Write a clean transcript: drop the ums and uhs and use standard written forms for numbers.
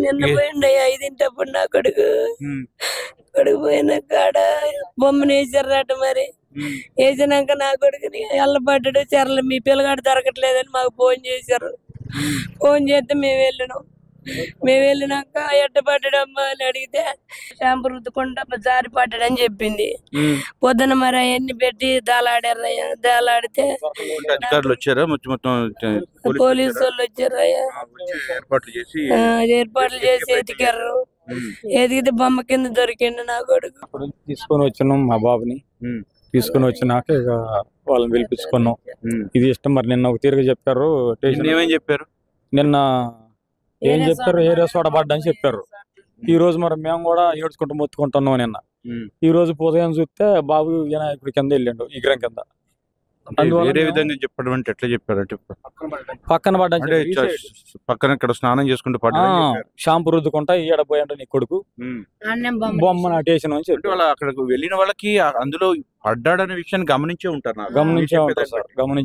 నిన్న పోయిండయ్యా 5 నా కొడుకు. కొడుకు పోయిన కాడ బొమ్మను వేసారట. మరి వేసినాక నా కొడుకుని ఎల్లబడ్డాడు. చర్ల మీ పిల్లగాడు దొరకట్లేదని మాకు ఫోన్ చేశారు. ఫోన్ చేస్తే మేము వెళ్ళినాక ఎట్ట పడ్డాడమ్మా అని అడిగితే షాంపూ రుద్దుకుంటా జారి పడ్డాడని చెప్పింది. పొద్దున మరి అవన్నీ పెట్టి దాలాడారయ్యా. దాలాడితే అధికారులు వచ్చారా? పోలీసు వాళ్ళు వచ్చారయ్యా. ఏర్పాట్లు చేసి ఎతికారు. ఎదిగితే బొమ్మ కింద దొరికిండు నా కొడుకు. తీసుకొని వచ్చినాం మా బాబుని. తీసుకొని వచ్చినాక ఇక వాళ్ళని పిలిపించుకున్నాం. ఇది ఇష్టం. మరి నిన్న ఒక తీరుగా చెప్పారు. చెప్పారు నిన్న ఏం చెప్పారు? ఏరియా సోడా పడ్డని చెప్పారు. ఈ రోజు మరి మేము కూడా ఏడ్చుకుంటూ మొత్తుకుంటున్నాం. నిన్న ఈ రోజు ఉదయం చూస్తే బాబు వినాయకుడి కింద వెళ్ళిండు, విగ్రహం కింద. వేరే విధంగా చెప్పడం అంటే ఎట్లా చెప్పారంటే పక్కన పడ్డా, పక్కన ఇక్కడ స్నానం చేసుకుంటూ షాంపూ రుద్దుకుంటా ఈడ పోయంట నీ కొడుకు బొమ్మ నాటేసిన అని చెప్పి అక్కడికి వెళ్ళిన వాళ్ళకి అందులో పడ్డాడనే విషయాన్ని గమనించే ఉంటారు. గమనించే ఉంటారు సార్, గమనించే